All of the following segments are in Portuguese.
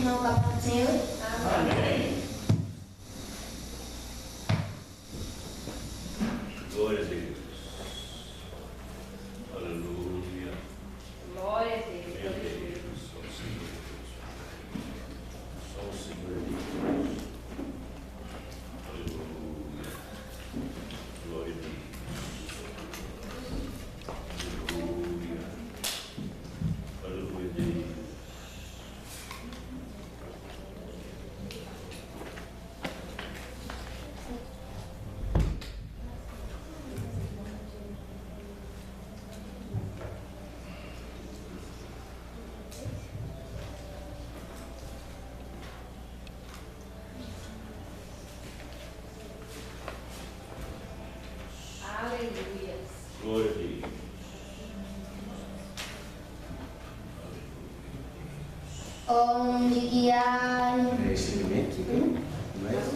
não com a paz do Senhor? Amém. Glória a Deus. Aleluia. Glória a Deus. Meu Deus. Só o Senhor Deus. Só o Senhor Deus. Aleluia. Glória a Deus. Aleluia. Aleluia, Deus. Aleluia. Glória a Deus. Onde guiar. É esse elemento? Não é esse?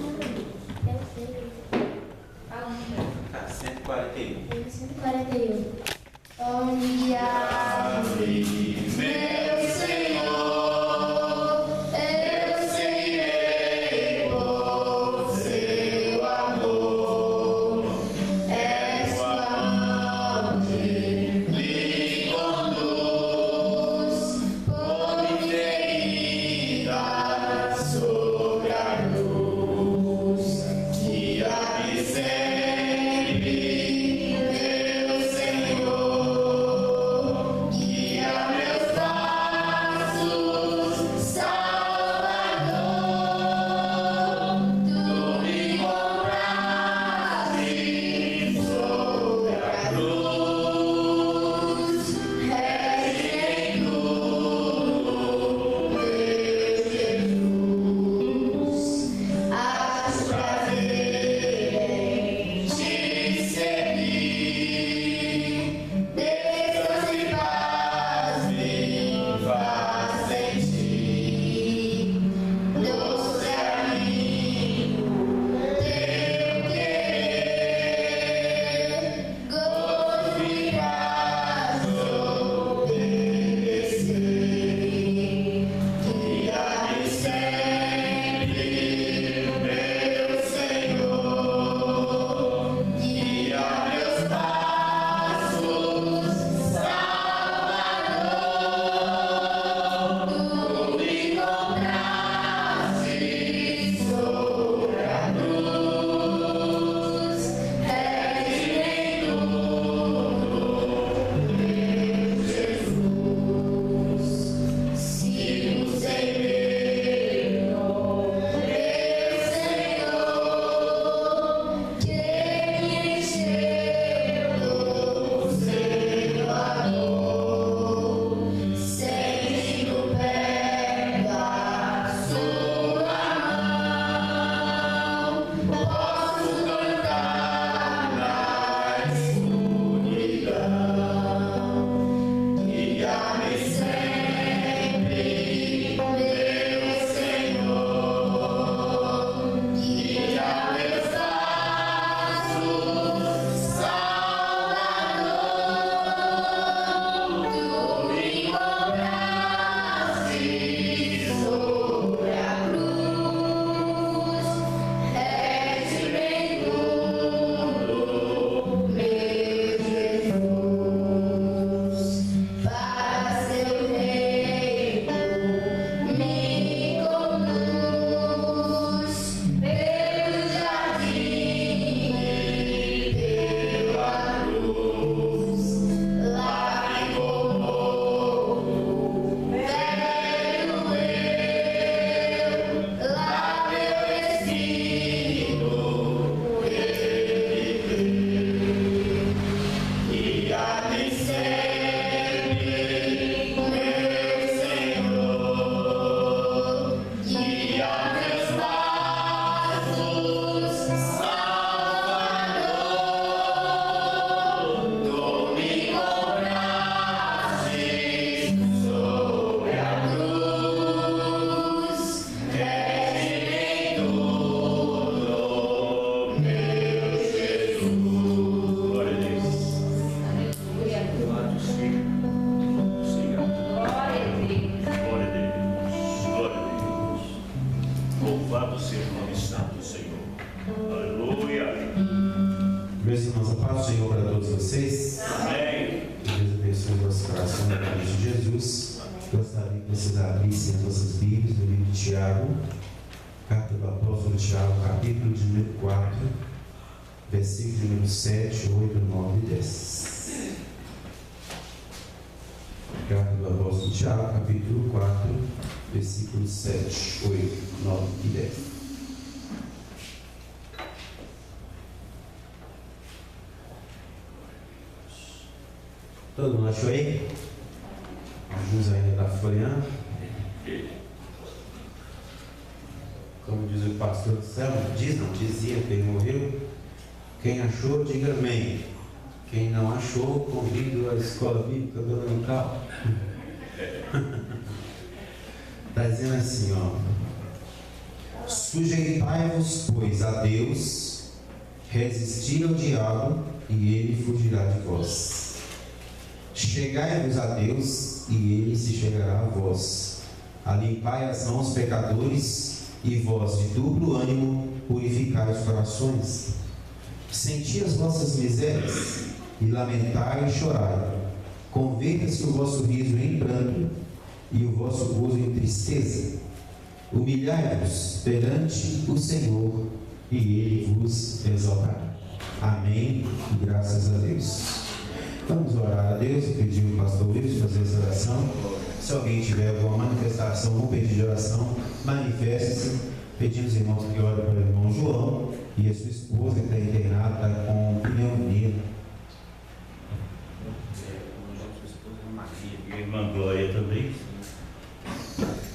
Tá, 141. 141. Onde guiar. Meu Senhor, eu seguirei por seu amor. És tua mão que me conduz, como ferida sobre a luz. Guia-me sempre, meu Senhor. Tiago, carta do apóstolo Tiago, capítulo de número 4, versículo de número 7, 8, 9 e 10. Carta do apóstolo Tiago, capítulo 4, versículos 7, 8, 9 e 10. Todo mundo achou aí? Alguns ainda está folheando. Como diz o pastor Selma, dizia que ele morreu. Quem achou, diga amém. Quem não achou, convido a escola bíblica dominical. Está dizendo assim, ó. Sujeitai-vos, pois, a Deus, resisti ao diabo, e ele fugirá de vós. Chegai-vos a Deus, e ele se chegará a vós. Alimpai as mãos, pecadores, e vós, de duplo ânimo, purificai os corações. Senti as vossas misérias, e lamentai e chorai. Converta-se o vosso riso em pranto, e o vosso gozo em tristeza. Humilhai-vos perante o Senhor, e ele vos exaltará. Amém, e graças a Deus. Vamos orar a Deus e pedir o pastor Wilson fazer essa oração. Se alguém tiver alguma manifestação ou pedido de oração, manifeste-se. Pedimos, irmãos, que orem para o irmão João e a sua esposa, que está internada, está com pneumonia. E a irmã Glória também.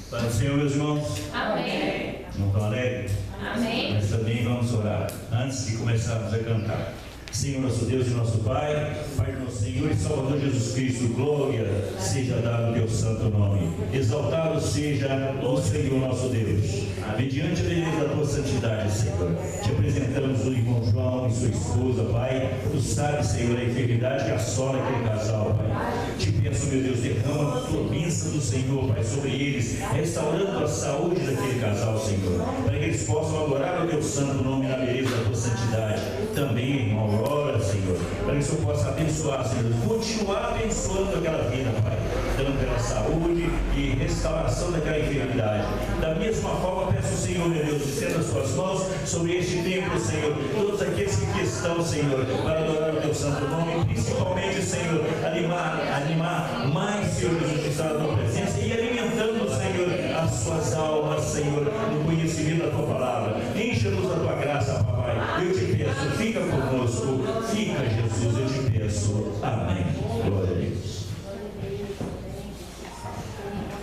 Pai do Senhor, meus irmãos. Amém. Não estão alegres? Amém. Mas também vamos orar, antes de começarmos a cantar. Senhor nosso Deus e nosso Pai, Pai do nosso Senhor e Salvador Jesus Cristo, glória seja dada ao teu santo nome. Exaltado seja o Senhor nosso Deus. Mediante a beleza da tua santidade, Senhor, te apresentamos o irmão João e sua esposa, Pai. Tu sabes, Senhor, a enfermidade que assola aquele casal, Pai. Te peço, meu Deus, derrama a tua bênção do Senhor, Pai, sobre eles, restaurando a saúde daquele casal, Senhor, para que eles possam adorar o teu santo nome na beleza da tua santidade. Também, irmão, ora, Senhor, para que o Senhor possa abençoar, Senhor, continuar abençoando aquela vida, Pai, dando pela saúde e restauração daquela enfermidade. Da mesma forma, peço, Senhor, meu Deus, estenda as suas mãos sobre este templo, Senhor, todos aqueles que aqui estão, Senhor, para adorar o teu santo nome, principalmente, Senhor, animar mais, Senhor Jesus, que está na tua presença e alimentando, Senhor, as suas almas, Senhor, no conhecimento da tua palavra. Encha-nos da tua graça, Papai. Eu te peço, fica conosco, fica, Jesus, eu te peço. Amém. Glória a Deus.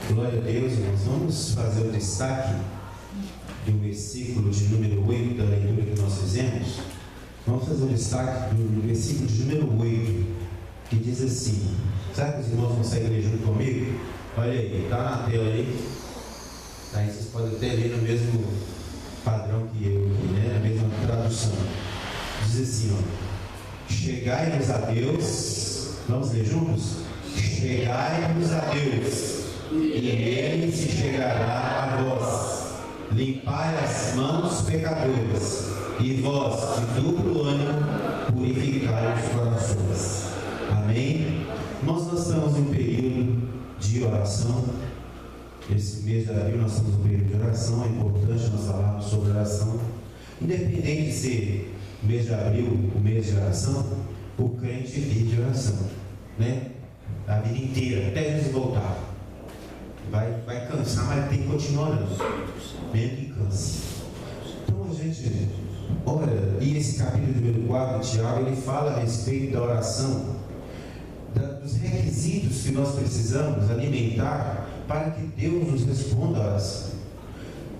Glória a Deus, irmãos. Vamos fazer o destaque do versículo de número 8 da leitura que nós fizemos. Vamos fazer o destaque do versículo de número 8, que diz assim. Será que os irmãos conseguem ler junto comigo? Olha aí, está na tela aí. Aí vocês podem até ler no mesmo padrão que eu, né? Na mesma tradução. Diz assim, ó. Chegai-vos a Deus. Vamos ler juntos? Chegai-vos a Deus, e ele se chegará a vós. Limpai as mãos, pecadores, e vós, de duplo ânimo, purificai os corações. Amém? Nós estamos em um período de oração. Esse mês de abril nós estamos em um período de oração. É importante nós falarmos sobre oração. Independente de ser mês de abril, o mês de oração, o crente vive de oração, né? A vida inteira, até Jesus voltar. Vai cansar, mas tem que continuar orando, mesmo que canse. Então a gente ora, e esse capítulo número 4 de Tiago, ele fala a respeito da oração, dos requisitos que nós precisamos alimentar para que Deus nos responda a oração.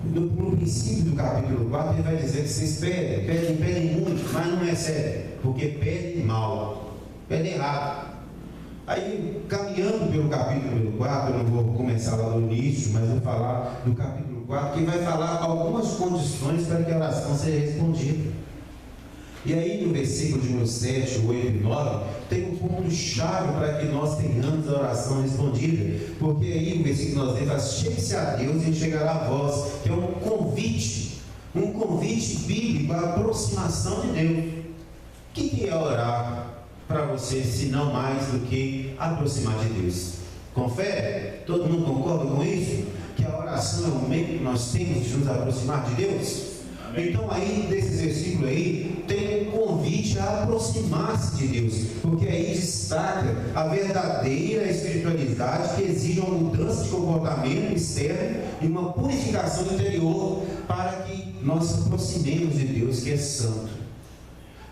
No princípio do capítulo 4, ele vai dizer que vocês pedem muito, mas não é sério, porque pedem mal, pedem errado. Aí, caminhando pelo capítulo número 4, eu não vou começar lá no início, mas vou falar do capítulo 4, que vai falar algumas condições para que a oração seja respondida. E aí, no versículo de número 7, 8 e 9, tem um ponto-chave para que nós tenhamos a oração respondida. Porque aí, no versículo nós lemos, chegue-se a Deus e chegará a vós, que é um convite bíblico à aproximação de Deus. O que é orar para você, se não mais do que aproximar de Deus? Confere? Todo mundo concorda com isso? Que a oração oração é o meio que nós temos de nos aproximar de Deus? Amém. Então aí, desses versículos aí, tem um convite a aproximar-se de Deus, porque aí destaca a verdadeira espiritualidade que exige uma mudança de comportamento externo e uma purificação interior para que nós nos aproximemos de Deus, que é santo.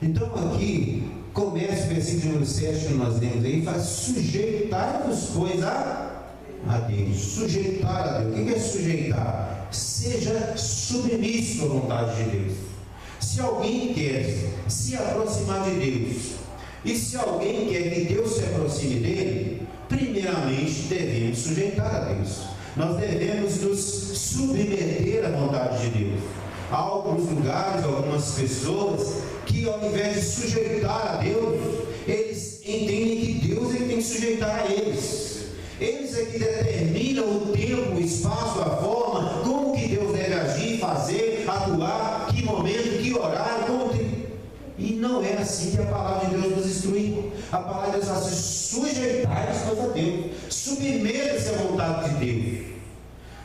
Então aqui, começa o versículo número 7 que nós lemos aí, faz sujeitar-vos, pois, a Deus. Sujeitar a Deus. O que é sujeitar? Seja submisso à vontade de Deus. Se alguém quer se aproximar de Deus, e se alguém quer que Deus se aproxime dele, primeiramente devemos sujeitar a Deus. Nós devemos nos submeter à vontade de Deus. Há alguns lugares, algumas pessoas que, ao invés de sujeitar a Deus, eles entendem que Deus tem que sujeitar a eles. Eles é que determinam o tempo, o espaço, a forma, como que Deus deve agir, fazer, atuar, que momento, que horário, como tem. E não é assim que a palavra de Deus nos instrui. A palavra de Deus fala assim: sujeitai-vos a Deus, submeta-se à vontade de Deus.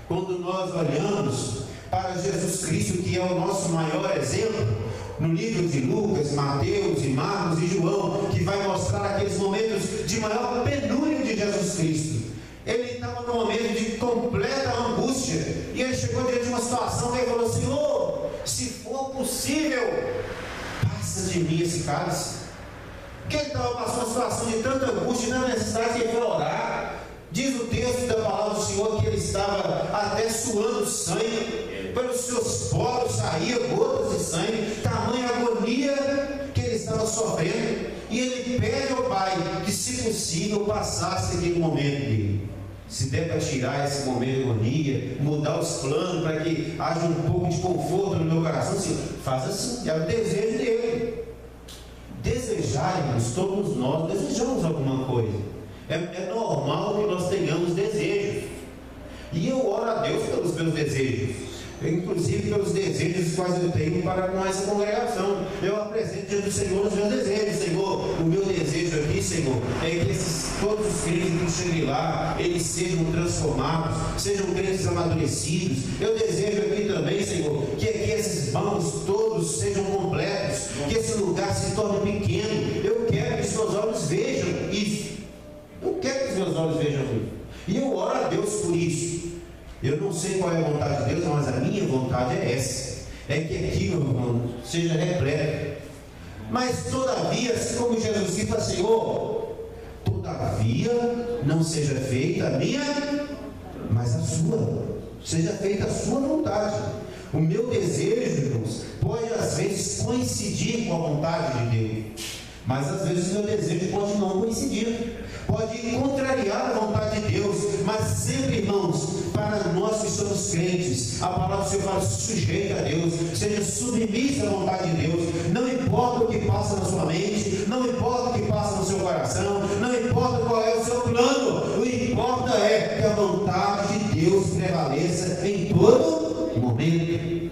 Quando nós olhamos para Jesus Cristo, que é o nosso maior exemplo, no livro de Lucas, Mateus e Marcos e João, que vai mostrar aqueles momentos de maior penúria de Jesus Cristo. Ele estava num momento de completa angústia, e ele chegou diante de uma situação que ele falou: Senhor, se for possível, passa de mim esse cálice. Porque ele estava passando uma situação de tanta angústia, e na necessidade que ele foi orar. Diz o texto da palavra do Senhor que ele estava até suando sangue, pelos seus poros saía gotas de sangue, tamanha agonia que ele estava sofrendo, e ele pede ao Pai que, se possível, passasse aquele momento dele. Se der para tirar esse momento de agonia, mudar os planos para que haja um pouco de conforto no meu coração, Senhor, faz assim, é o desejo dele. Desejarmos, todos nós desejamos alguma coisa. É normal que nós tenhamos desejos. E eu oro a Deus pelos meus desejos, inclusive pelos desejos que eu tenho para com essa congregação. Eu apresento diante do Senhor os meus desejos. Senhor, o meu desejo aqui, Senhor, é que todos os crentes que cheguem lá, eles sejam transformados, sejam crentes amadurecidos. Eu desejo aqui também, Senhor, que aqui esses bancos todos sejam completos, que esse lugar se torne pequeno. Eu quero que os meus olhos vejam isso. Eu quero que os meus olhos vejam isso. E eu oro a Deus por isso. Eu não sei qual é a vontade de Deus, mas a minha vontade é essa. É que aqui, meu irmão, seja repleto. Mas todavia, assim como Jesus Cristo fala: Senhor, todavia não seja feita a minha, mas a sua. Seja feita a sua vontade. O meu desejo, irmãos, pode às vezes coincidir com a vontade de Deus, mas às vezes o meu desejo pode não coincidir, pode contrariar a vontade de Deus. Mas sempre, irmãos, para nós que somos crentes, a palavra do Senhor fala: sujeita a Deus, seja submissa à vontade de Deus. Não importa o que passa na sua mente, não importa o que passa no seu coração, não importa qual é o seu plano, o que importa é que a vontade de Deus prevaleça em todo momento.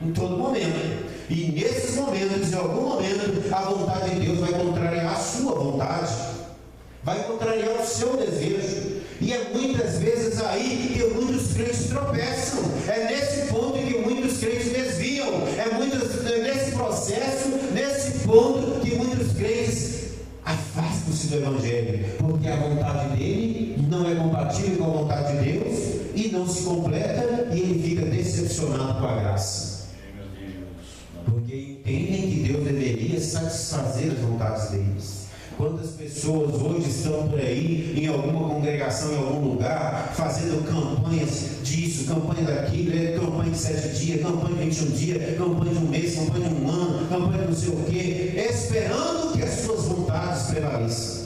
Em todo momento. E nesses momentos, em algum momento, a vontade de Deus vai contrariar a sua vontade, vai contrariar o seu desejo. E é muitas vezes aí que muitos crentes tropeçam. É nesse ponto que muitos crentes desviam. É nesse processo, nesse ponto que muitos crentes afastam-se do Evangelho, porque a vontade dele não é compatível com a vontade de Deus e não se completa, e ele fica decepcionado com a graça. Porque entendem que Deus deveria satisfazer as vontades deles. Quantas pessoas hoje estão por aí, em alguma congregação, em algum lugar, fazendo campanhas disso, campanha daquilo, campanha de 7 dias, campanha de 21 dias, campanha de um mês, campanha de um ano, campanha de não sei o quê, esperando que as suas vontades prevaleçam.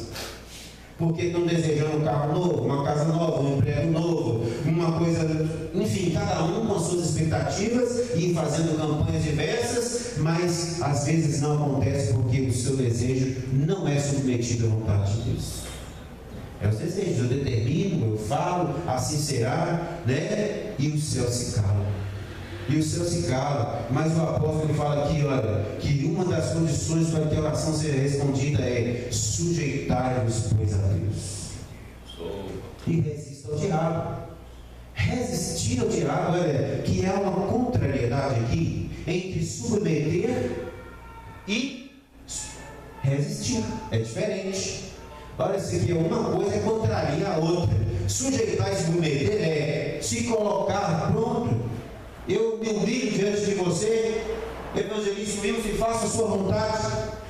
Porque estão desejando um carro novo, uma casa nova, um emprego novo, uma coisa, enfim, cada um com suas expectativas e fazendo campanhas diversas, mas às vezes não acontece porque o seu desejo não é submetido à vontade de Deus. É os desejos, eu determino, eu falo, assim será, né? E o céu se cala. E o céu se cala. Mas o apóstolo fala aqui, olha, que uma das condições para que a oração seja respondida é: sujeitai-vos, pois, a Deus. E resista ao diabo. Resistir ao diabo, olha, que é uma contrariedade aqui entre submeter e resistir. É diferente. Olha, isso aqui é uma coisa, é contrariar a outra. Sujeitar e submeter é se colocar pronto. Eu me humilho diante de você, evangelista Wilson, e faço a sua vontade.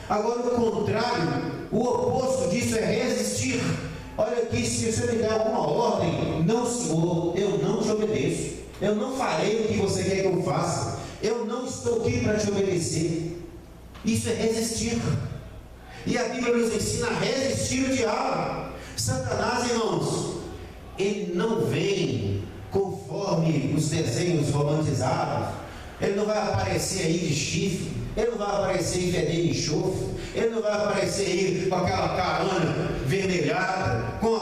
Agora o contrário, o oposto disso é resistir. Olha aqui, se você me der alguma ordem, não, Senhor, eu não te obedeço. Eu não farei o que você quer que eu faça. Eu não estou aqui para te obedecer. Isso é resistir. E a Bíblia nos ensina a resistir o diabo. Satanás, irmãos, ele não vem conforme os desenhos romantizados. Ele não vai aparecer aí de chifre, ele não vai aparecer em fedendo enxofre, ele não vai aparecer aí com aquela carona vermelhada, com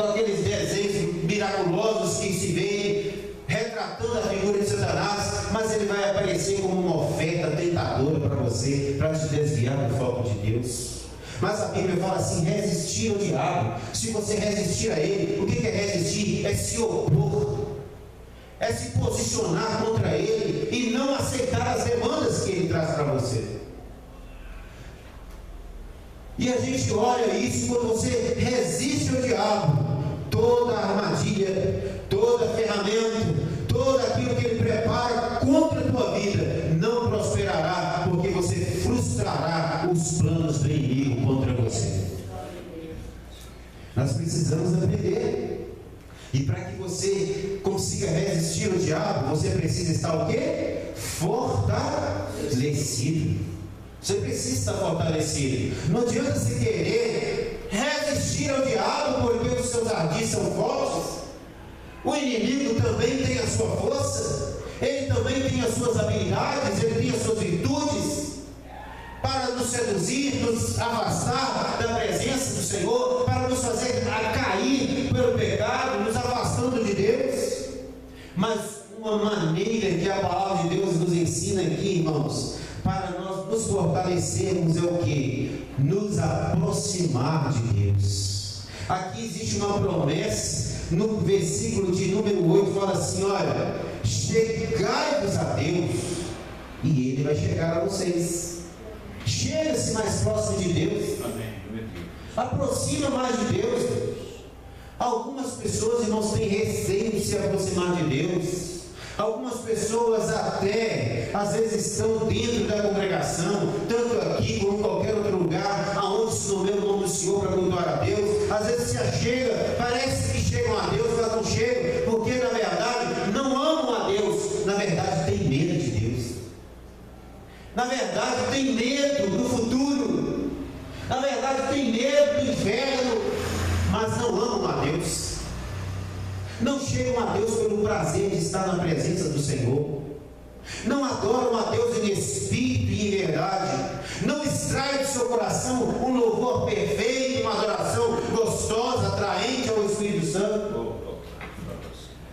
aqueles desenhos miraculosos que se vê retratando a figura de Satanás, mas ele vai aparecer como uma oferta tentadora para você, para te desviar do foco de Deus. Mas a Bíblia fala assim: resistir ao diabo. Se você resistir a ele, o que é resistir? É se opor, é se posicionar contra ele e não aceitar as demandas que ele traz para você. E a gente olha isso quando você resiste ao diabo. Toda a armadilha, toda a ferramenta, todo aquilo que ele prepara contra a tua vida não prosperará, porque você frustrará os planos do inimigo contra você. Nós precisamos aprender. E para que você consiga resistir ao diabo, você precisa estar o quê? Fortalecido. Você precisa estar fortalecido. Não adianta você querer resistir ao diabo porque os seus ardis são fortes. O inimigo também tem a sua força, ele também tem as suas habilidades, ele tem as suas virtudes para nos seduzir, nos afastar da presença do Senhor, para nos fazer cair pelo pecado, nos afastando de Deus. Mas uma maneira que a palavra de Deus nos ensina aqui, irmãos, para nós nos fortalecermos é o que? Nos aproximar de Deus. Aqui existe uma promessa. No versículo de número 8 fala assim: olha, chegai-vos a Deus e Ele vai chegar a vocês. Chega-se mais próximo de Deus. Aproxima mais de Deus. Algumas pessoas, irmãos, têm receio de se aproximar de Deus. Algumas pessoas até, às vezes, estão dentro da congregação, tanto aqui como em qualquer outro lugar, aonde se nomeia o nome do Senhor para cultuar a Deus. Às vezes se achega, parece que chegam a Deus, mas não chegam, porque na verdade não amam a Deus, na verdade tem medo de Deus, na verdade tem medo do futuro, na verdade tem medo do inferno, mas não amam a Deus. Não chegam a Deus pelo prazer de estar na presença do Senhor. Não adoram a Deus em espírito e em verdade. Não extrai do seu coração um louvor perfeito, uma adoração gostosa, atraente ao Espírito Santo.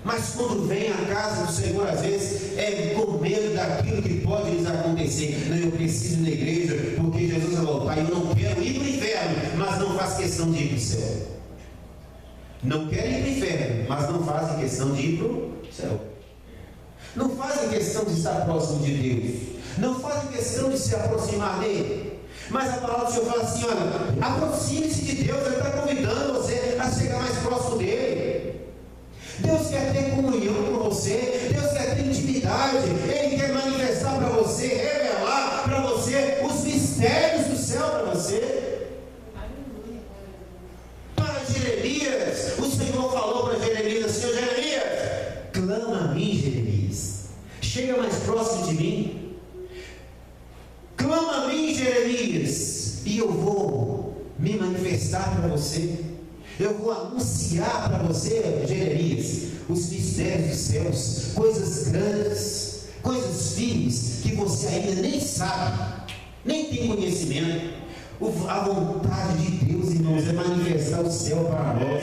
Mas quando vem à casa do Senhor, às vezes é com medo daquilo que pode lhes acontecer. Não, eu preciso ir na igreja porque Jesus vai voltar. Eu não quero ir para o inferno, mas não faço questão de ir para o céu. Não querem ir para o inferno, mas não fazem questão de ir para o céu. Não fazem questão de estar próximo de Deus. Não fazem questão de se aproximar dele. Mas a palavra do Senhor fala assim: olha, aproxime-se de Deus. Ele está convidando você a chegar mais próximo dele. Deus quer ter comunhão com você. Deus quer ter intimidade. Ele quer manifestar para você, revelar para você os mistérios do céu para você. Jeremias, o Senhor falou para Jeremias assim: Jeremias, clama a mim, Jeremias, chega mais próximo de mim, clama a mim, Jeremias, e eu vou me manifestar para você, eu vou anunciar para você, Jeremias, os mistérios dos céus, coisas grandes, coisas firmes que você ainda nem sabe, nem tem conhecimento. A vontade de Deus, irmãos, é manifestar o céu para nós.